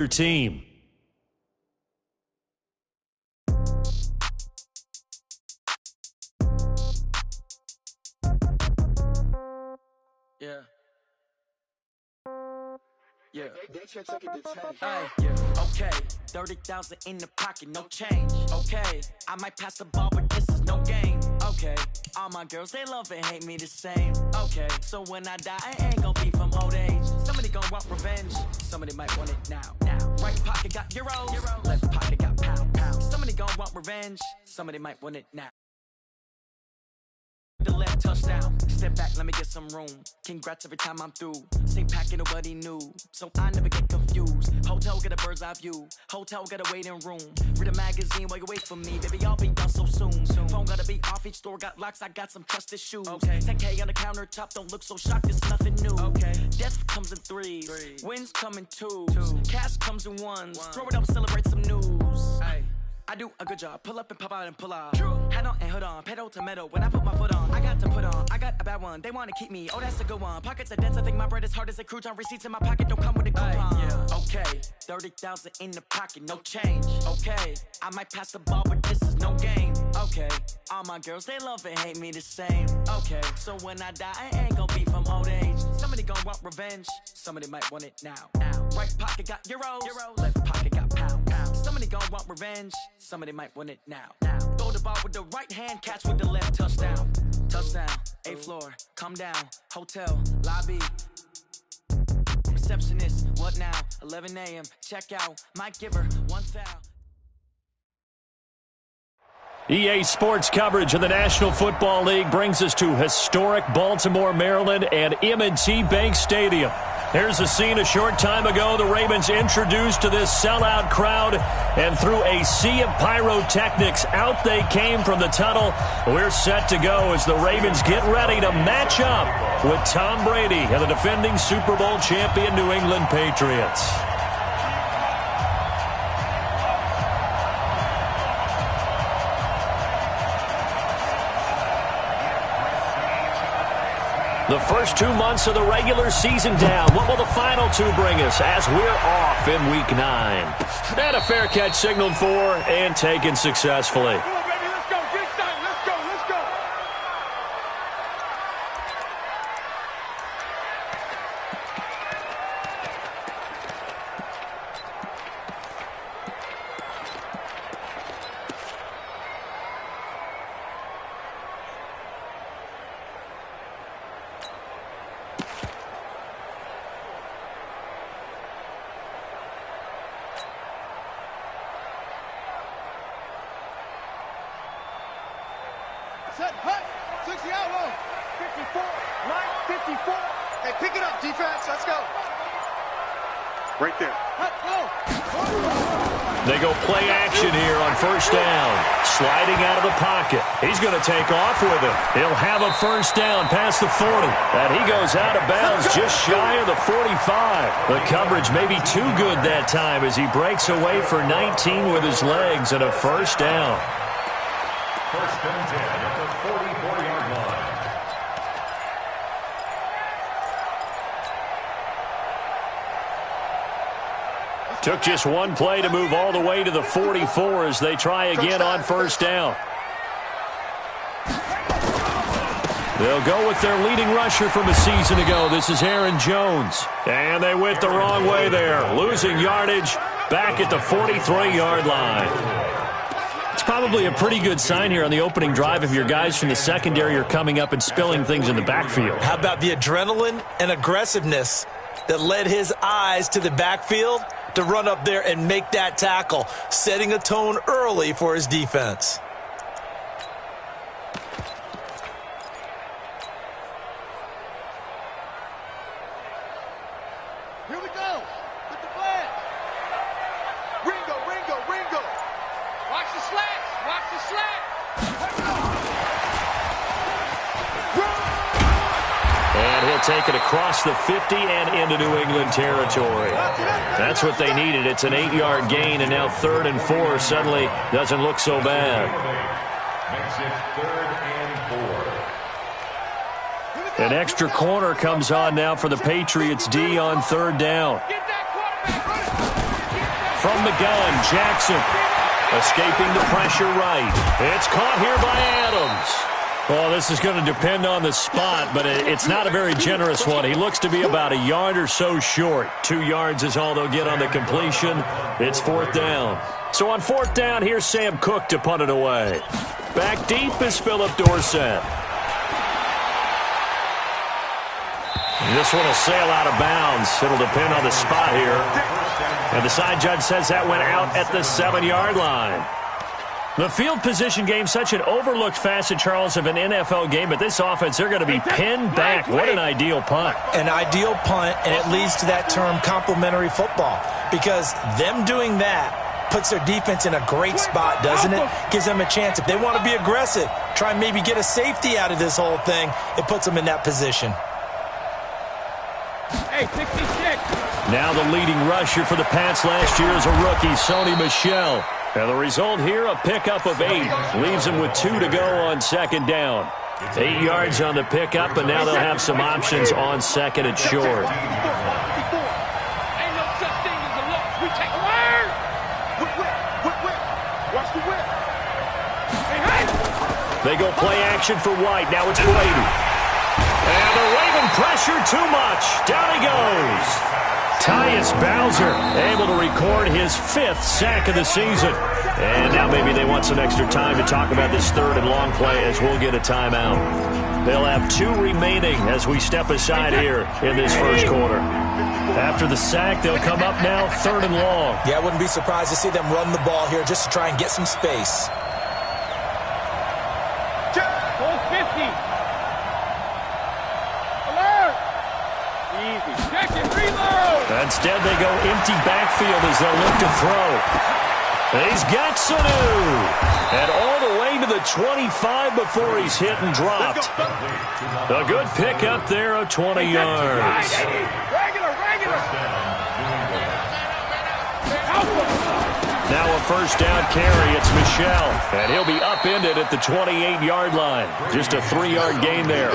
your team. Yeah. Yeah. Yeah. Okay. 30,000 in the pocket, no change. Okay. I might pass the ball, but this is no game. Okay. All my girls, they love and hate me the same. Okay. So when I die, I ain't gonna be from old age. Somebody gonna want revenge. Somebody might want it now. Right pocket got euros. Left pocket got pound. Somebody gonna want revenge. Somebody might want it now. The left touchdown. Step back, let me get some room. Congrats every time I'm through. Same packet, nobody knew, so I never get confused. Hotel, get a bird's eye view. Hotel, got a waiting room. Read a magazine while you wait for me. Baby, I'll be done so soon. Phone gotta be off, each store got locks. I got some trusted shoes. Okay. 10K on the countertop, don't look so shocked, it's nothing new. Okay. Death comes in threes. Wins come in twos. Cash comes in ones. Throw it up, celebrate some news. Ay. I do a good job. Pull up and pop out and pull out. Hat on and hood on. Pedal to metal. When I put my foot on, I got to put on. I got a bad one. They want to keep me. Oh, that's a good one. Pockets are dense. I think my bread is hard as a crouton. Receipts in my pocket don't come with a coupon. Yeah. Okay. 30,000 in the pocket. No change. Okay. I might pass the ball, but this is no game. Okay. All my girls, they love and hate me the same. Okay. So when I die, I ain't gonna be from old age. Somebody gonna want revenge. Somebody might want it now. Right pocket got euros. Left pocket got pound. Somebody gonna want revenge. Somebody might want it now. Throw the ball with the right hand, catch with the left. Touchdown. Touchdown. 8th floor. Come down. Hotel. Lobby. Receptionist. What now? 11 a.m. Check out. Might give her one foul. EA Sports coverage of the National Football League brings us to historic Baltimore, Maryland and M&T Bank Stadium. Here's a scene a short time ago. The Ravens introduced to this sellout crowd, and through a sea of pyrotechnics, out they came from the tunnel. We're set to go as the Ravens get ready to match up with Tom Brady and the defending Super Bowl champion New England Patriots. The first 2 months of the regular season down. What will the final two bring us as we're off in Week 9? And a fair catch signaled for and taken successfully. Come on, baby, let's go. Get excited. Let's go. Let's go. Set, hut, 60 out low. 54, line 54. Hey, pick it up, defense. Let's go. Right there. Hut, go. They go play action here on first down. Sliding out of the pocket. He's going to take off with it. He'll have a first down past the 40. And he goes out of bounds just shy of the 45. The coverage may be too good that time as he breaks away for 19 with his legs and a first down. First and 10 at the 44-yard line. Took just one play to move all the way to the 44 as they try again on first down. They'll go with their leading rusher from a season ago. This is Aaron Jones. And they went the wrong way there, losing yardage back at the 43-yard line. It's probably a pretty good sign here on the opening drive if your guys from the secondary are coming up and spilling things in the backfield. How about the adrenaline and aggressiveness that led his eyes to the backfield to run up there and make that tackle, setting a tone early for his defense. Here we go. With the flag. Ringo. Watch the slat. And he'll take it across the 50 and into New England territory. That's what they needed. It's an 8-yard gain, and now 3rd and 4 suddenly doesn't look so bad. Makes it 3rd and 4. An extra corner comes on now for the Patriots D on 3rd down. Get that quarterback. from the gun. Jackson escaping the pressure right. It's caught here by Adams. Well, this is going to depend on the spot, but it's not a very generous one. He looks to be about a yard or so short. 2 yards is all they'll get on the completion. It's 4th down. So on 4th down, here's Sam Cook to punt it away. Back deep is Philip Dorsett. This one will sail out of bounds. It'll depend on the spot here. And the side judge says that went out at the 7-yard line. The field position game, such an overlooked facet, Charles, of an NFL game. But this offense, they're going to be pinned back. What an ideal punt. An ideal punt, and it leads to that term complementary football. Because them doing that puts their defense in a great spot, doesn't it? Gives them a chance. If they want to be aggressive, try and maybe get a safety out of this whole thing, it puts them in that position. Hey, 66. Now the leading rusher for the Pats last year is a rookie, Sony Michel. And the result here, a pickup of 8. Leaves them with 2 to go on 2nd down. 8 yards on the pickup, and now they'll have some options on 2nd and short. Ain't no such thing as a loss. We take a word. Whip. Watch the whip. Hey. They go play action for White. Now it's Brady. And the Raven pressure too much. Down he goes. Tyus Bowser able to record his 5th sack of the season. And now maybe they want some extra time to talk about this 3rd and long play as we'll get a timeout. They'll have 2 remaining as we step aside here in this first quarter. After the sack, they'll come up now 3rd and long. Yeah, I wouldn't be surprised to see them run the ball here just to try and get some space. Goal 50. Alert. Easy. Check it. Reload. Instead, they go empty backfield as they'll look to throw. He's got Sanu. And all the way to the 25 before he's hit and dropped. A good pickup there of 20 yards. Regular. Now a 1st down carry. It's Michel. And he'll be upended at the 28-yard line. Just a 3-yard gain there.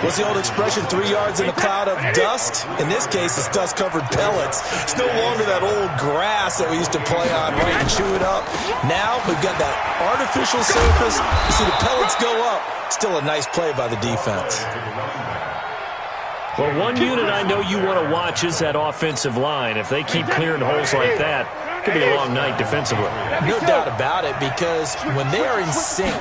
What's the old expression, 3 yards in a cloud of dust? In this case, it's dust-covered pellets. It's no longer that old grass that we used to play on, right, and chew it up. Now we've got that artificial surface. You see the pellets go up. Still a nice play by the defense. Well, one unit I know you want to watch is that offensive line. If they keep clearing holes like that, it could be a long night defensively. No doubt about it, because when they are in sync,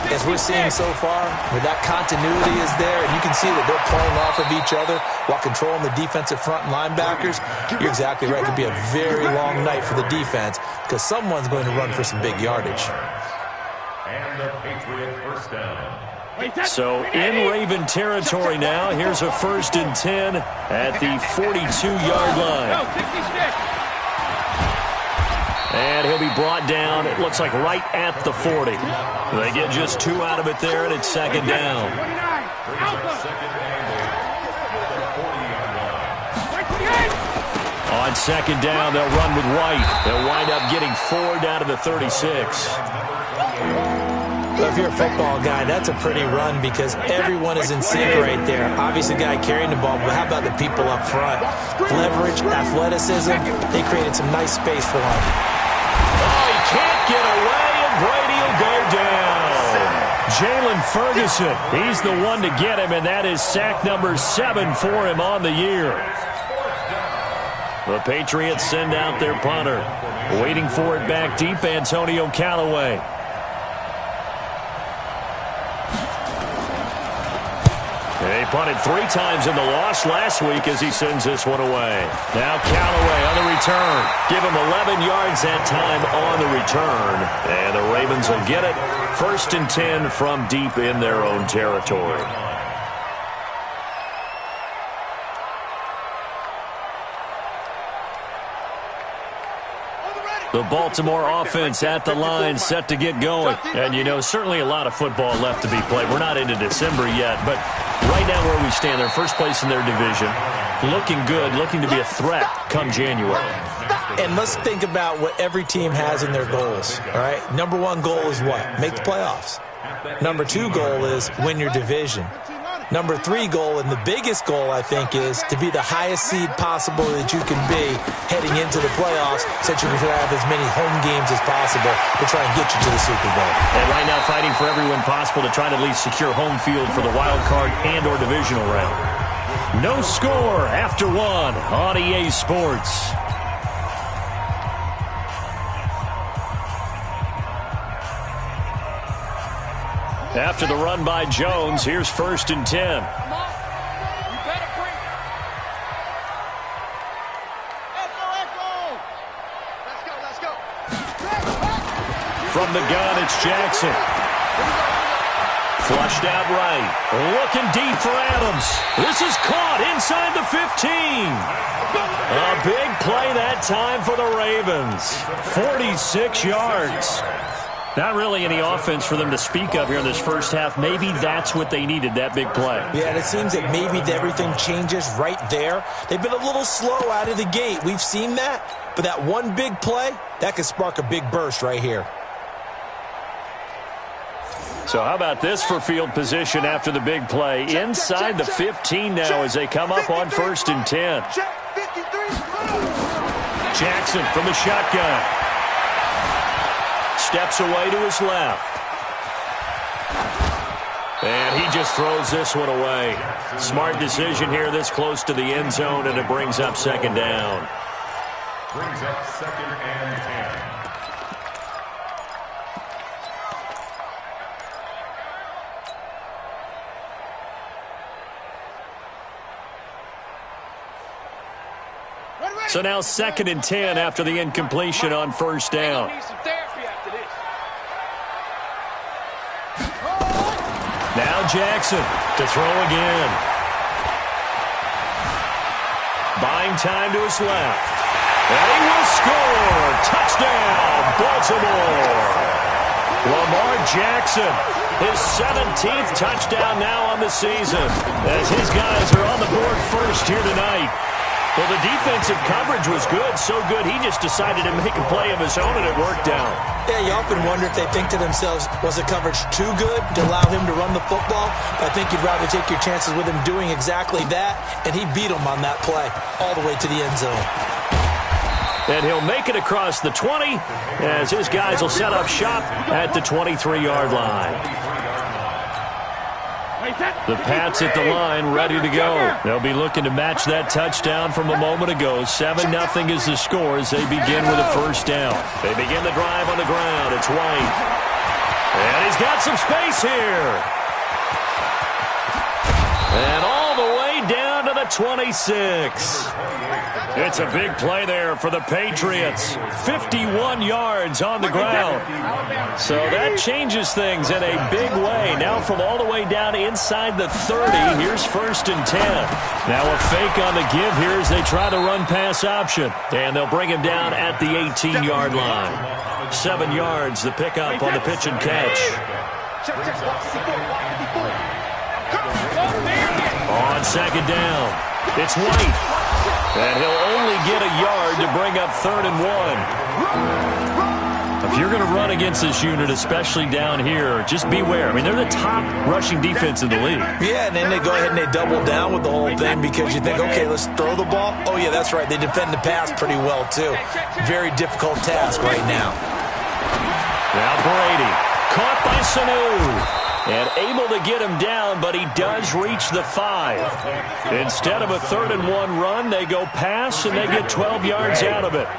as we're seeing so far, where that continuity is there, and you can see that they're playing off of each other while controlling the defensive front and linebackers, you're exactly right. It could be a very long night for the defense because someone's going to run for some big yardage. And the Patriot 1st down. So in Raven territory now, here's a 1st and 10 at the 42-yard line. And he'll be brought down, it looks like right at the 40. They get just 2 out of it there, and it's 2nd down. On 2nd down, they'll run with White. They'll wind up getting 4 down to the 36. Well, if you're a football guy, that's a pretty run because everyone is in sync right there. Obviously, the guy carrying the ball, but how about the people up front? Leverage, athleticism, they created some nice space for him. Oh, he can't get away, and Brady will go down. Jalen Ferguson, he's the one to get him, and that is sack number 7 for him on the year. The Patriots send out their punter. Waiting for it back deep, Antonio Callaway. He punted 3 times in the loss last week as he sends this one away. Now Callaway on the return. Give him 11 yards that time on the return. And the Ravens will get it. 1st and 10 from deep in their own territory. The Baltimore offense at the line, set to get going. And, you know, certainly a lot of football left to be played. We're not into December yet, but right now where we stand, they're first place in their division. Looking good, looking to be a threat come January. And let's think about what every team has in their goals, all right? Number 1 goal is what? Make the playoffs. Number 2 goal is win your division. Number 3 goal, and the biggest goal, I think, is to be the highest seed possible that you can be heading into the playoffs, so that you can have as many home games as possible to try and get you to the Super Bowl. And right now fighting for every win possible to try to at least secure home field for the wild card and or divisional round. No score after 1 on EA Sports. After the run by Jones, here's 1st and 10. From the gun, it's Jackson. Flushed out right. Looking deep for Adams. This is caught inside the 15. A big play that time for the Ravens. 46 yards. Not really any offense for them to speak of here in this first half. Maybe that's what they needed, that big play. Yeah, and it seems that maybe everything changes right there. They've been a little slow out of the gate. We've seen that. But that one big play, that could spark a big burst right here. So how about this for field position after the big play? Inside the 15 now as they come up on 1st and 10. Jackson from the shotgun. Steps away to his left. And he just throws this one away. Smart decision here this close to the end zone, and it brings up 2nd down. Brings up 2nd and 10. So now 2nd and 10 after the incompletion on 1st down. Now Jackson to throw again. Buying time to his left. And he will score. Touchdown, Baltimore. Lamar Jackson, his 17th touchdown now on the season, as his guys are on the board first here tonight. Well, the defensive coverage was good, so good he just decided to make a play of his own, and it worked out. Yeah, you often wonder if they think to themselves, was the coverage too good to allow him to run the football? I think you'd rather take your chances with him doing exactly that, and he beat him on that play all the way to the end zone. And he'll make it across the 20 as his guys will set up shop at the 23-yard line. The Pats at the line, ready to go. They'll be looking to match that touchdown from a moment ago. 7-0 is the score as they begin with a 1st down. They begin the drive on the ground. It's White. And he's got some space here. And all the way down to the 26. It's a big play there for the Patriots. 51 yards on the ground. So that changes things in a big way. Now from all the way down inside the 30, here's 1st and 10. Now a fake on the give here as they try the run-pass option. And they'll bring him down at the 18-yard line. 7 yards, the pickup on the pitch and catch. On 2nd down, it's White. And he'll only get a yard to bring up 3rd and 1. If you're going to run against this unit, especially down here, just beware. I mean, they're the top rushing defense in the league. Yeah, and then they go ahead and they double down with the whole thing because you think, okay, let's throw the ball. Oh, yeah, that's right. They defend the pass pretty well, too. Very difficult task right now. Now Brady, caught by Sanu. And able to get him down, but he does reach the 5. Instead of a 3rd and 1 run, they go pass, and they get 12 yards out of it.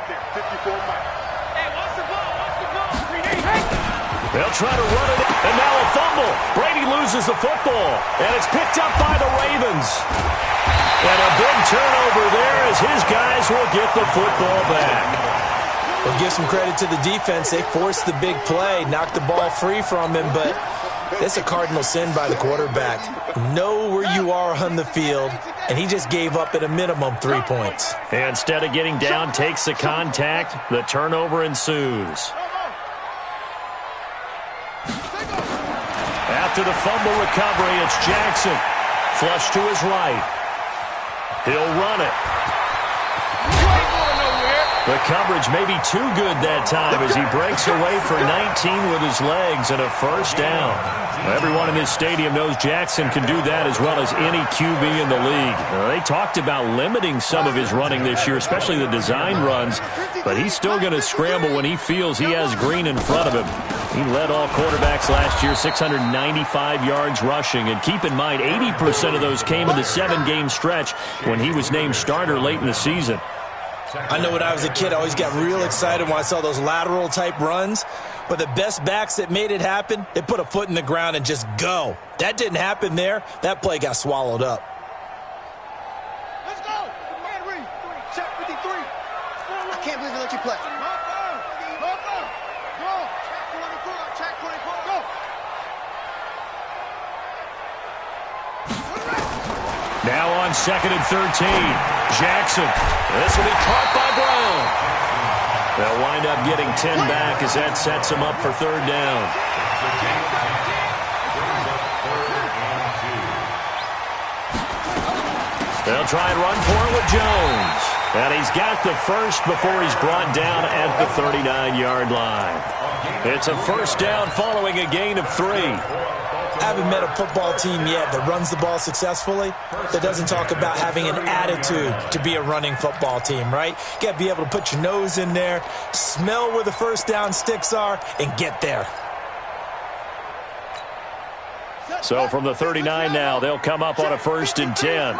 They'll try to run it, and now a fumble. Brady loses the football, and it's picked up by the Ravens. And a big turnover there as his guys will get the football back. We'll give some credit to the defense. They forced the big play, knocked the ball free from him, but it's a cardinal sin by the quarterback. Know where you are on the field, and he just gave up at a minimum 3 points. And instead of getting down, takes the contact. The turnover ensues. After the fumble recovery, it's Jackson. Flush to his right. He'll run it. The coverage may be too good that time as he breaks away for 19 with his legs and a first down. Everyone in this stadium knows Jackson can do that as well as any QB in the league. They talked about limiting some of his running this year, especially the design runs, but he's still going to scramble when he feels he has green in front of him. He led all quarterbacks last year, 695 yards rushing, and keep in mind 80% of those came in the 7-game stretch when he was named starter late in the season. I know when I was a kid, I always got real excited when I saw those lateral-type runs. But the best backs that made it happen, they put a foot in the ground and just go. That didn't happen there. That play got swallowed up. Let's go. Man, read. Check 53. I can't believe they let you play. Go. Check 24. Go. Now on 2nd and 13. Jackson. This will be caught by Brown. They'll wind up getting 10 back as that sets them up for 3rd down. They'll try and run for it with Jones. And he's got the first before he's brought down at the 39-yard line. It's a first down following a gain of 3. I haven't met a football team yet that runs the ball successfully that doesn't talk about having an attitude to be a running football team, right? You got to be able to put your nose in there, smell where the first down sticks are, and get there. So from the 39 now, they'll come up on a 1st and 10.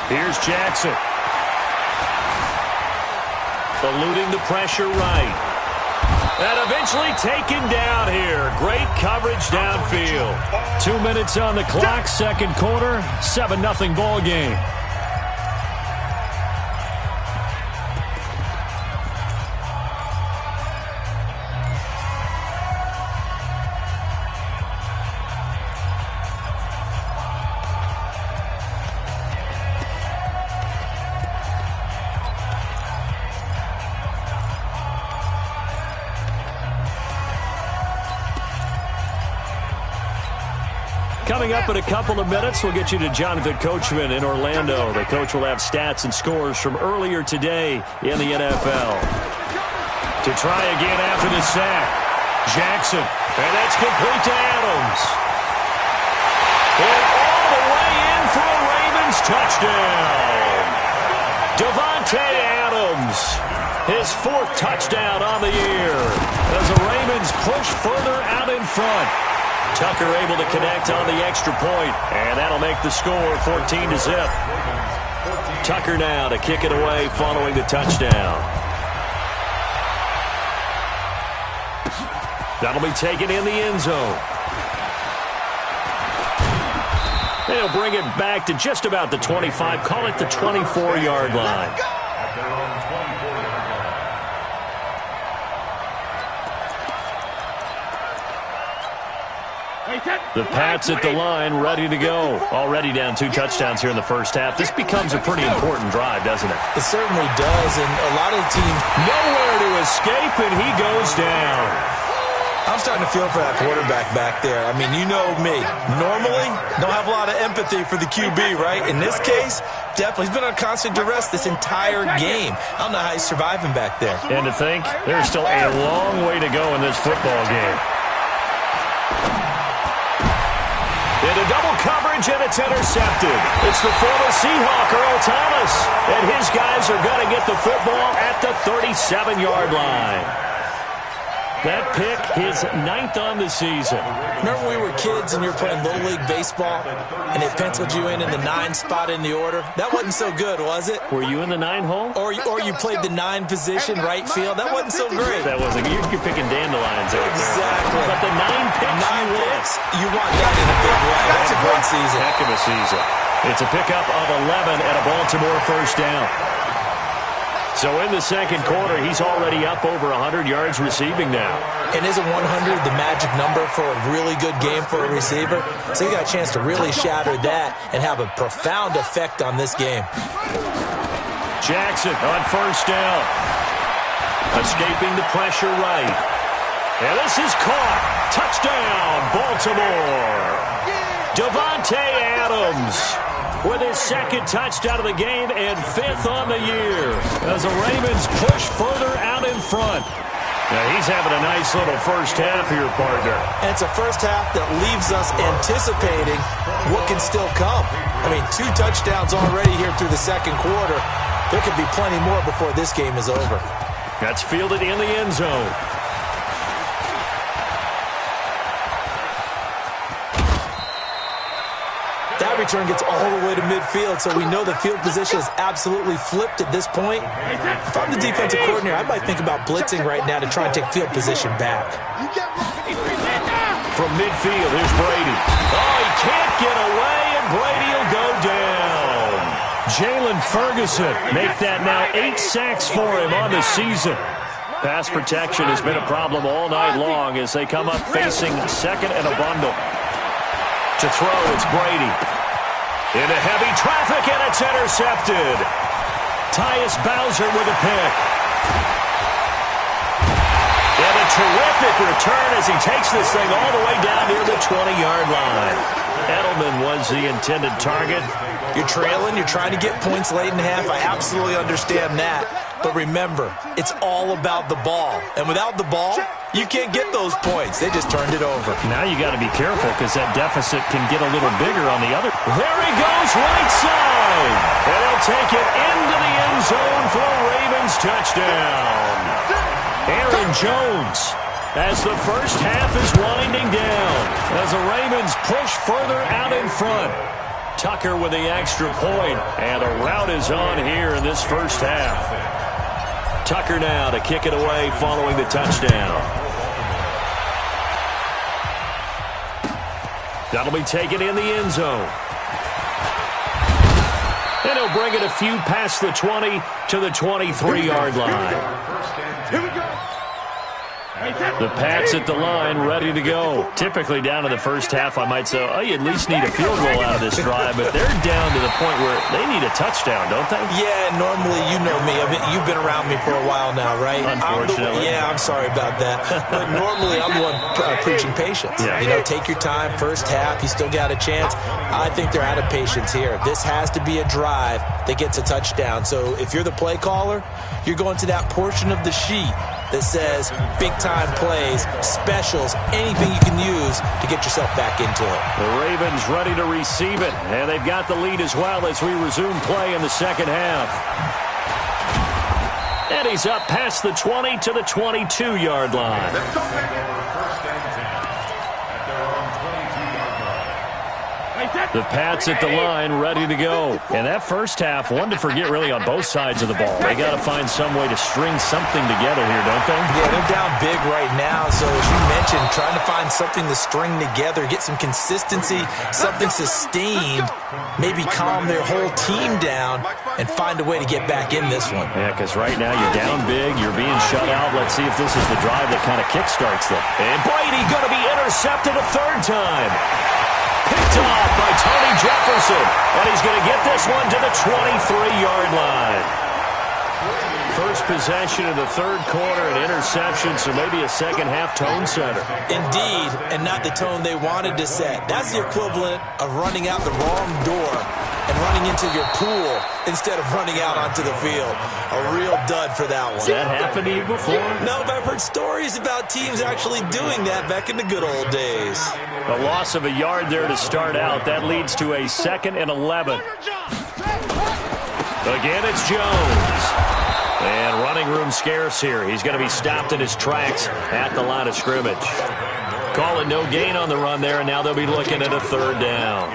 Here's Jackson. Eluding the pressure right. And eventually taken down here. Great coverage downfield. 2 minutes on the clock, 2nd quarter, 7-0 ball game. Coming up in a couple of minutes, we'll get you to Jonathan Coachman in Orlando. The coach will have stats and scores from earlier today in the NFL. To try again after the sack, Jackson, and that's complete to Adams. And all the way in for a Ravens touchdown. Davante Adams, his 4th touchdown on the year as the Ravens push further out in front. Tucker able to connect on the extra point, and that'll make the score 14-0. Tucker now to kick it away following the touchdown. That'll be taken in the end zone. They'll bring it back to just about the 25, call it the 24-yard line. The Pats at the line, ready to go. Already down 2 touchdowns here in the first half. This becomes a pretty important drive, doesn't it? It certainly does, and a lot of the teams nowhere to escape, and he goes down. I'm starting to feel for that quarterback back there. I mean, you know me. Normally, don't have a lot of empathy for the QB, right? In this case, definitely. He's been on constant duress this entire game. I don't know how he's surviving back there. And to think, there's still a long way to go in this football game. Into double coverage, and it's intercepted. It's the former Seahawk, Earl Thomas. And his guys are going to get the football at the 37-yard line. That pick, his 9th on the season. Remember we were kids and you were playing Little League Baseball, and they penciled you in the 9 spot in the order? That wasn't so good, was it? Were you in the 9 hole? Or you played the 9 position, right field? That wasn't so great. That wasn't. You're picking dandelions out there. Exactly. But the 9 picks you want that in a big way. That's a great season. Heck of a season. It's a pickup of 11 and a Baltimore first down. So in the 2nd quarter, he's already up over 100 yards receiving now. And isn't 100 the magic number for a really good game for a receiver? So he got a chance to really shatter that and have a profound effect on this game. Jackson on first down. Escaping the pressure right. And this is caught. Touchdown, Baltimore. Davante Adams. with his second touchdown of the game and 5th on the year as the Ravens push further out in front. Yeah, he's having a nice little first half here, partner. And it's a first half that leaves us anticipating what can still come. I mean, 2 touchdowns already here through the second quarter. There could be plenty more before this game is over. That's fielded in the end zone. That return gets all the way to midfield, so we know the field position is absolutely flipped at this point. If I'm the defensive coordinator, I might think about blitzing right now to try and take field position back. From midfield, here's Brady. Oh, he can't get away, and Brady will go down. Jalen Ferguson make that now 8 sacks for him on the season. Pass protection has been a problem all night long as they come up facing second and a bundle. To throw, it's Brady. Into heavy traffic, and it's intercepted. Tyus Bowser with a pick. And a terrific return as he takes this thing all the way down near the 20-yard line. Edelman was the intended target. You're trailing, you're trying to get points late in half. I absolutely understand that. But remember, it's all about the ball. And without the ball, you can't get those points. They just turned it over. Now you got to be careful because that deficit can get a little bigger on the other. There he goes, right side. And he'll take it into the end zone for a Ravens touchdown. Aaron Jones as the first half is winding down as the Ravens push further out in front. Tucker with the extra point, and the rout is on here in this first half. Tucker now to kick it away following the touchdown. That'll be taken in the end zone. And he'll bring it a few past the 20 to the 23-yard line. Here we go. The Pats at the line, ready to go. Typically down in the first half, I might say, oh, you at least need a field goal out of this drive, but they're down to the point where they need a touchdown, don't they? Yeah, normally, you know me. I mean, you've been around me for a while now, right? Unfortunately. I'm sorry about that. But normally, I'm the one preaching patience. Yeah. You know, take your time, first half, you still got a chance. I think they're out of patience here. This has to be a drive that gets a touchdown. So if you're the play caller, you're going to that portion of the sheet that says big-time plays, specials, anything you can use to get yourself back into it. The Ravens ready to receive it, and they've got the lead as well as we resume play in the second half. And he's up past the 20 to the 22-yard line. The Pats at the line, ready to go. And that first half, one to forget really on both sides of the ball. They got to find some way to string something together here, don't they? Yeah, they're down big right now. So as you mentioned, trying to find something to string together, get some consistency, something sustained, maybe calm their whole team down and find a way to get back in this one. Yeah, because right now you're down big, you're being shut out. Let's see if this is the drive that kind of kickstarts them. And Brady going to be intercepted a third time. Picked off by Tony Jefferson, and he's going to get this one to the 23-yard line. First possession of the third quarter, an interception, so maybe a second-half tone setter. Indeed, and not the tone they wanted to set. That's the equivalent of running out the wrong door and running into your pool instead of running out onto the field. A real dud for that one. Has that happened to you before? No, but I've heard stories about teams actually doing that back in the good old days. A loss of a yard there to start out. That leads to a 2nd and 11. Again, it's Jones. And running room scarce here. He's going to be stopped in his tracks at the line of scrimmage. Call it no gain on the run there, and now they'll be looking at a third down.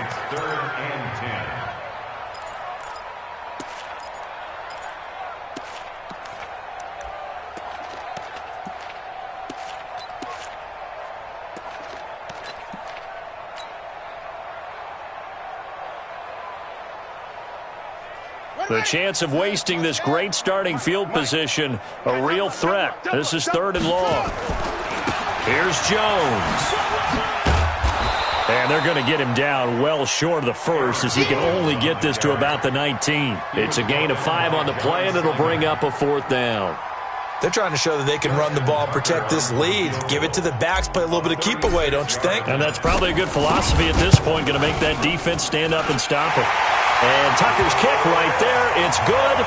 The chance of wasting this great starting field position, a real threat. This is 3rd and long. Here's Jones. And they're going to get him down well short of the first as he can only get this to about the 19. It's a gain of 5 on the play, and it'll bring up a 4th down. They're trying to show that they can run the ball, protect this lead, give it to the backs, play a little bit of keep away, don't you think? And that's probably a good philosophy at this point, going to make that defense stand up and stop it. And Tucker's kick right there. It's good.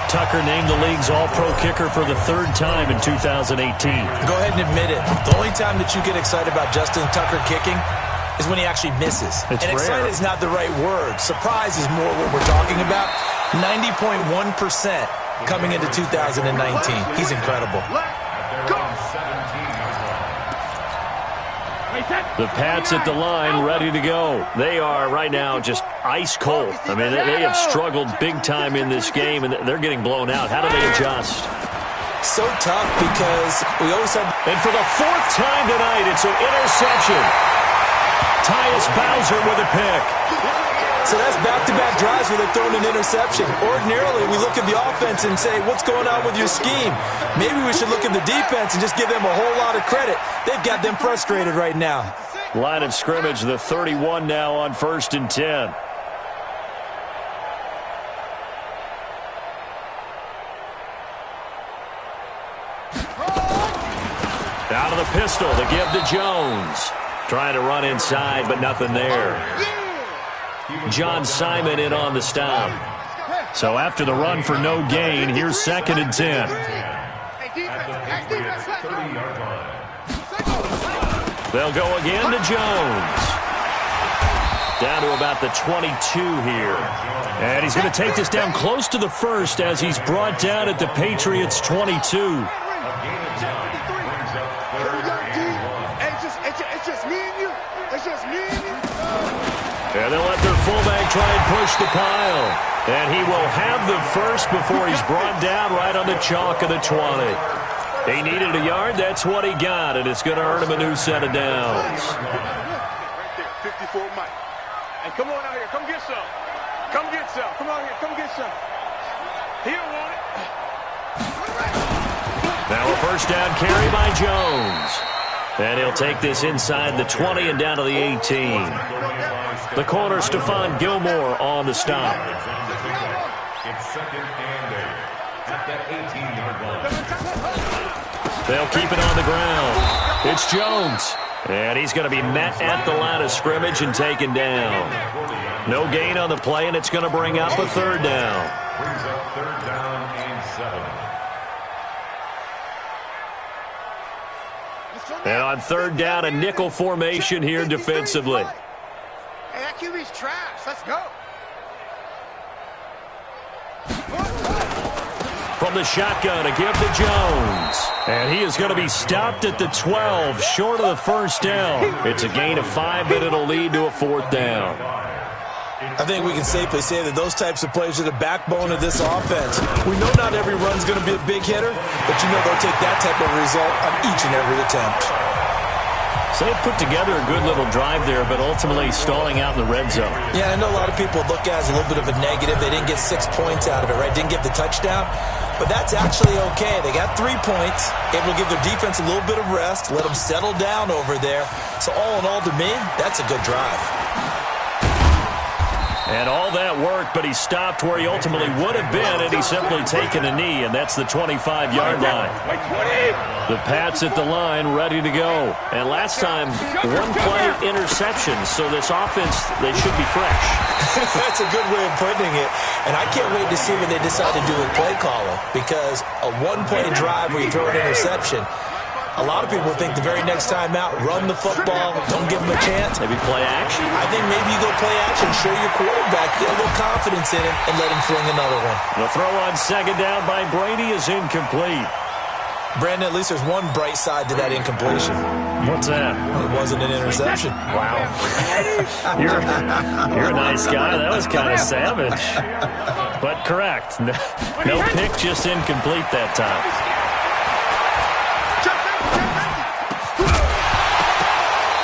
Tucker named the league's all-pro kicker for the third time in 2018. Go ahead and admit it. The only time that you get excited about Justin Tucker kicking is when he actually misses. It's and rare. excited is not the right word. Surprise is more what we're talking about. 90.1% coming into 2019. He's incredible. The Pats at the line, ready to go. They are right now just ice cold. I mean, they have struggled big time in this game, and they're getting blown out. How do they adjust? So tough because we always have... And for the fourth time tonight, it's an interception. Tyus Bowser with a pick. So that's back-to-back drives where they're throwing an interception. Ordinarily, we look at the offense and say, what's going on with your scheme? Maybe we should look at the defense and just give them a whole lot of credit. They've got them frustrated right now. Line of scrimmage, the 31 now on 1st and 10. Out of the pistol to give to Jones. Trying to run inside, but nothing there. John Simon in on the stop. So after the run for no gain, here's 2nd and 10. They'll go again to Jones. Down to about the 22 here. And he's going to take this down close to the first as he's brought down at the Patriots' 22. And they'll let their fullback try and push the pile. And he will have the first before he's brought down right on the chalk of the 20. He needed a yard. That's what he got, and it's going to earn him a new set of downs. Right there, 54 Mike. Hey, come on out here. Come get some. Come get some. Come on here. Come get some. He don't want it. Now a first down carry by Jones. And he'll take this inside the 20 and down to the 18. The corner, Stephon Gilmore on the stop. It's 2nd and 8 at that 18-yard line. They'll keep it on the ground. It's Jones. And he's going to be met at the line of scrimmage and taken down. No gain on the play, and it's going to bring up a 3rd down. Brings up 3rd down and 7. And on 3rd down, a nickel formation here defensively. Hey, that QB's trash. Let's go. From the shotgun to give to Jones. And he is going to be stopped at the 12, short of the first down. It's a gain of 5, but it'll lead to a 4th down. I think we can safely say that those types of plays are the backbone of this offense. We know not every run's going to be a big hitter, but you know they'll take that type of result on each and every attempt. So they put together a good little drive there, but ultimately stalling out in the red zone. Yeah, I know a lot of people look at it as a little bit of a negative. They didn't get 6 points out of it, right? Didn't get the touchdown. But that's actually okay. They got 3 points. Able to give their defense a little bit of rest, let them settle down over there. So all in all, to me, that's a good drive. And all that work, but he stopped where he ultimately would have been, and he's simply taken a knee, and that's the 25-yard line. The Pats at the line, ready to go. And last time, 1-play interceptions, so this offense, they should be fresh. That's a good way of putting it. And I can't wait to see what they decide to do with play calling, because a 1-play drive where you throw an interception, a lot of people think the very next time out, run the football, don't give them a chance. Maybe play action. I think maybe you go play action, show your quarterback, get a little confidence in him, and let him fling another one. The throw on 2nd down by Brady is incomplete. Brandon, at least there's one bright side to that incompletion. What's that? It wasn't an interception. Wow. You're a nice guy. That was kind of savage. But correct. No pick, just incomplete that time.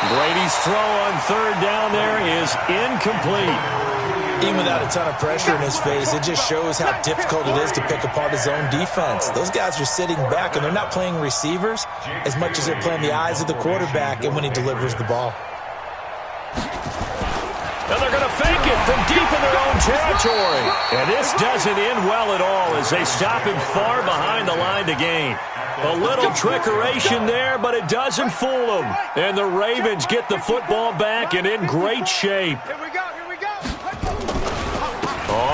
Brady's throw on 3rd down there is incomplete. Even without a ton of pressure in his face, it just shows how difficult it is to pick apart his own defense. Those guys are sitting back, and they're not playing receivers as much as they're playing the eyes of the quarterback and when he delivers the ball. And they're going to fake it from deep in their own territory. And this doesn't end well at all as they stop him far behind the line to gain. A little trickeration there, but it doesn't fool them. And the Ravens get the football back and in great shape. Here we go. Here we go.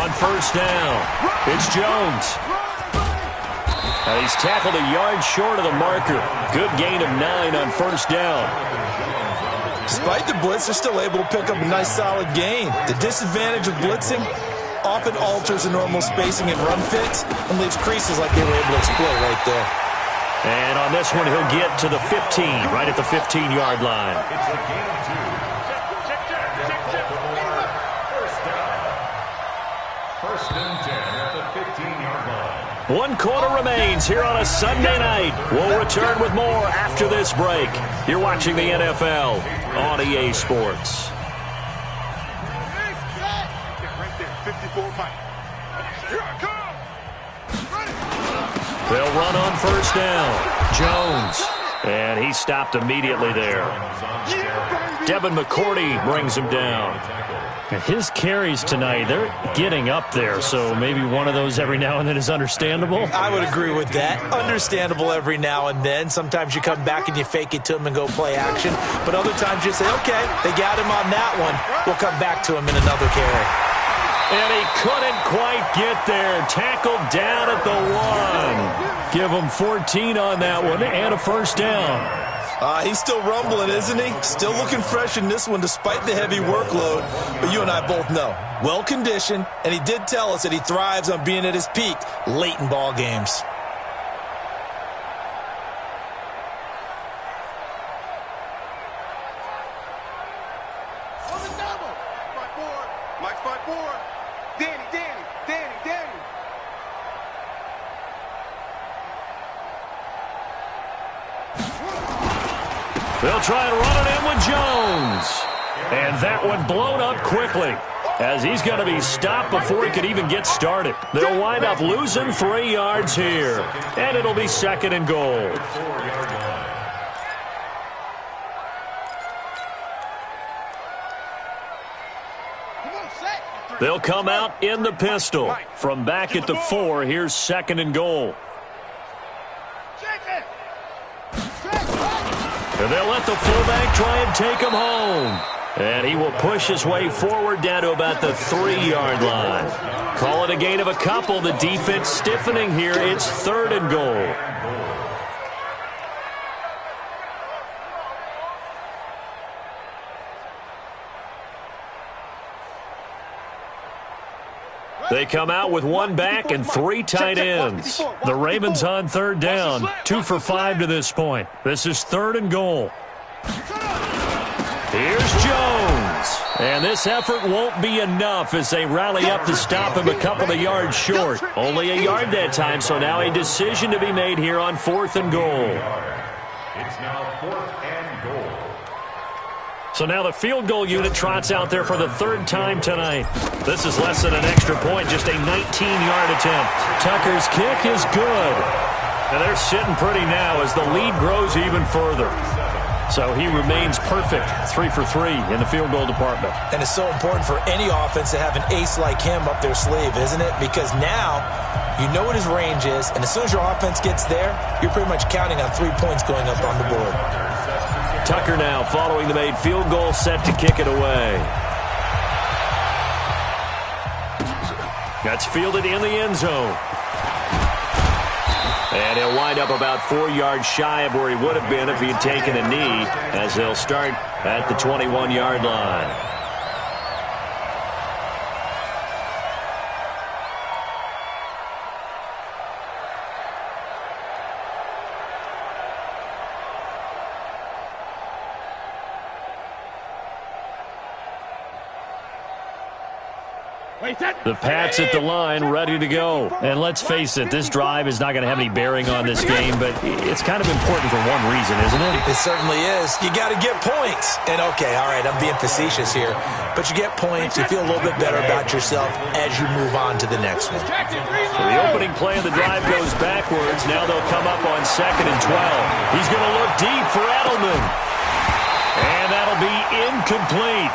On first down, it's Jones. He's tackled a yard short of the marker. Good gain of 9 on first down. Despite the blitz, they're still able to pick up a nice solid gain. The disadvantage of blitzing often alters the normal spacing and run fits and leaves creases like they were able to exploit right there. And on this one, he'll get to the 15, right at the 15-yard line. It's a gain of 2. First down. First and 10 at the 15-yard line. 1 quarter remains here on a Sunday night. We'll return with more after this break. You're watching the NFL on EA Sports. They'll run on first down. Jones. And he stopped immediately there. Devin McCourty brings him down. His carries tonight, they're getting up there, so maybe one of those every now and then is understandable. I would agree with that. Understandable every now and then. Sometimes you come back and you fake it to him and go play action. But other times you say, okay, they got him on that one. We'll come back to him in another carry. And he couldn't quite get there. Tackled down at the 1. Give him 14 on that one and a first down. He's still rumbling, isn't he? Still looking fresh in this one despite the heavy workload. But you and I both know, well-conditioned, and he did tell us that he thrives on being at his peak late in ball games. They'll try and run it in with Jones. And that one blown up quickly as he's going to be stopped before he could even get started. They'll wind up losing 3 yards here. And it'll be second and goal. They'll come out in the pistol. From back at the 4, here's second and goal. And they'll let the fullback try and take him home. And he will push his way forward down to about the 3-yard line. Call it a gain of a couple. The defense stiffening here. It's third and goal. They come out with 1 back and 3 tight ends. The Ravens on third down, 2 for 5 to this point. This is third and goal. Here's Jones. And this effort won't be enough as they rally up to stop him a couple of yards short. Only a yard that time, so now a decision to be made here on 4th and goal. It's now 4th and goal. So now the field goal unit trots out there for the 3rd time tonight. This is less than an extra point, just a 19-yard attempt. Tucker's kick is good. And they're sitting pretty now as the lead grows even further. So he remains perfect, 3 for 3 in the field goal department. And it's so important for any offense to have an ace like him up their sleeve, isn't it? Because now you know what his range is, and as soon as your offense gets there, you're pretty much counting on 3 points going up on the board. Tucker now following the made field goal, set to kick it away. That's fielded in the end zone. And he'll wind up about 4 yards shy of where he would have been if he had taken a knee, as they'll start at the 21-yard line. The Pats at the line, ready to go. And let's face it, this drive is not going to have any bearing on this game, but it's kind of important for one reason, isn't it? It certainly is. You got to get points. And, okay, all right, I'm being facetious here, but you get points, you feel a little bit better about yourself as you move on to the next one. So the opening play of the drive goes backwards. Now they'll come up on 2nd and 12. He's going to look deep for Edelman. And that'll be incomplete.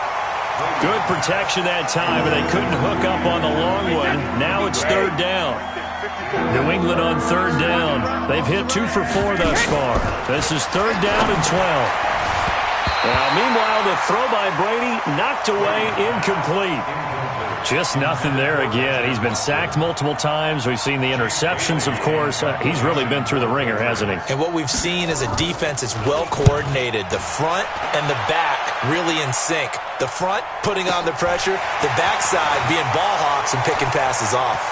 Good protection that time, but they couldn't hook up on the long one. Now it's 3rd down. New England on 3rd down. They've hit 2 for 4 thus far. This is 3rd down and 12. Now, meanwhile, the throw by Brady knocked away, incomplete. Just nothing there again. He's been sacked multiple times. We've seen the interceptions, of course. He's really been through the ringer, hasn't he? And what we've seen is a defense that's well coordinated. The front and the back really in sync. The front putting on the pressure, the backside being ball hawks and picking passes off.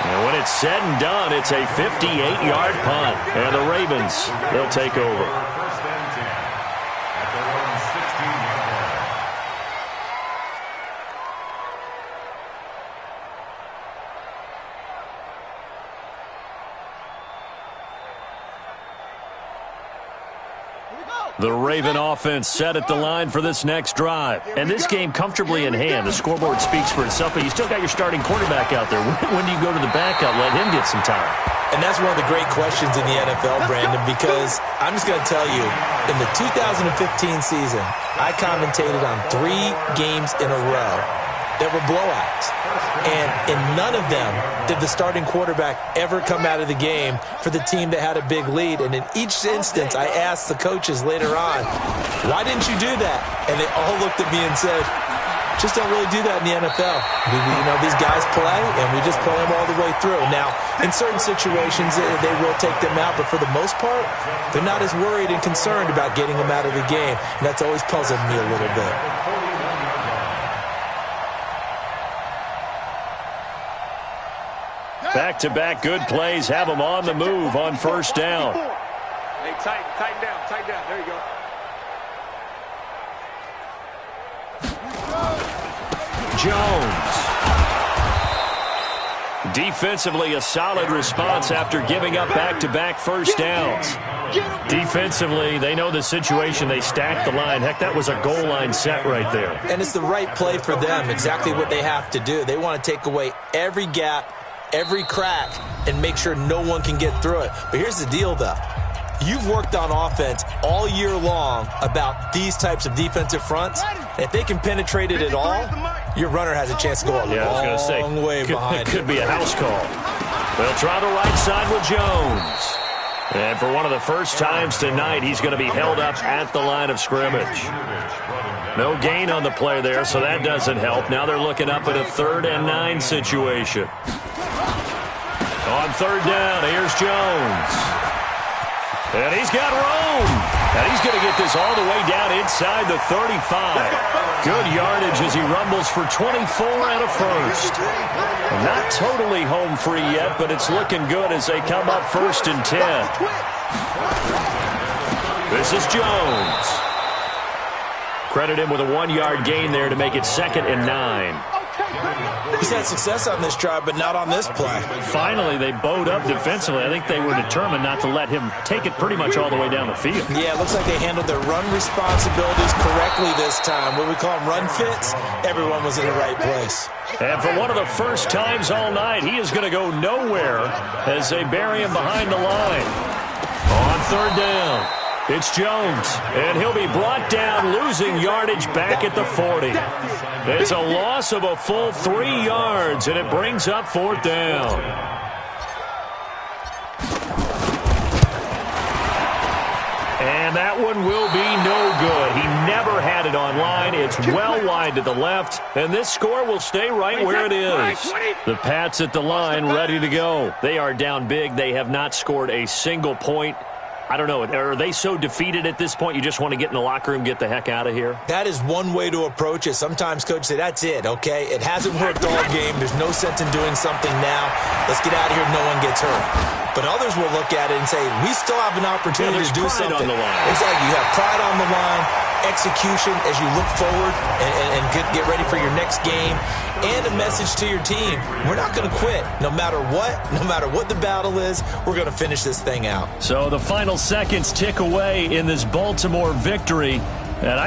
And when it's said and done, it's a 58-yard punt. And the Ravens, they'll take over. The Raven offense set at the line for this next drive. And this game comfortably in hand. The scoreboard speaks for itself, but you still got your starting quarterback out there. When do you go to the backup? Let him get some time. And that's one of the great questions in the NFL, Brandon, because I'm just going to tell you, in the 2015 season, I commentated on 3 games in a row that were blowouts. And in none of them did the starting quarterback ever come out of the game for the team that had a big lead. And in each instance, I asked the coaches later on, why didn't you do that? And they all looked at me and said, just don't really do that in the NFL. These guys play, and we just play them all the way through. Now, in certain situations, they will take them out, but for the most part, they're not as worried and concerned about getting them out of the game. And that's always puzzled me a little bit. Back-to-back good plays have them on the move on first down. Hey, tighten down. There you go. Jones. Defensively, a solid response after giving up back-to-back first downs. Defensively, they know the situation. They stack the line. Heck, that was a goal line set right there. And it's the right play for them, exactly what they have to do. They want to take away every gap, every crack, and make sure no one can get through it. But here's the deal, though. You've worked on offense all year long about these types of defensive fronts. If they can penetrate it at all, your runner has a chance to go a long way behind. It could be a house call. They'll try the right side with Jones. And for one of the first times tonight, he's going to be held up at the line of scrimmage. No gain on the play there, so that doesn't help. Now they're looking up at a 3rd and 9 situation. On 3rd down, here's Jones. And he's got room. And he's going to get this all the way down inside the 35. Good yardage as he rumbles for 24 and a first. Not totally home free yet, but it's looking good as they come up 1st and 10. This is Jones. Credit him with a 1-yard gain there to make it 2nd and 9. He's had success on this drive, but not on this play. Finally, they bowed up defensively. I think they were determined not to let him take it pretty much all the way down the field. Yeah, it looks like they handled their run responsibilities correctly this time. What we call them run fits, everyone was in the right place. And for one of the first times all night, he is going to go nowhere as they bury him behind the line. On 3rd down, it's Jones, and he'll be brought down, losing yardage back at the 40. It's a loss of a full 3 yards, and it brings up 4th down. And that one will be no good. He never had it on line. It's well wide to the left, and this score will stay right where it is. The Pats at the line ready to go. They are down big. They have not scored a single point. I don't know, are they so defeated at this point you just want to get in the locker room, get the heck out of here? That is one way to approach it. Sometimes coaches say, that's it, okay? It hasn't worked all game. There's no sense in doing something now. Let's get out of here. No one gets hurt. But others will look at it and say, we still have an opportunity to do something. On the line. Exactly. You have pride on the line, execution as you look forward and get ready for your next game, and a message to your team. We're not going to quit. No matter what the battle is, we're going to finish this thing out. So the final seconds tick away in this Baltimore victory. And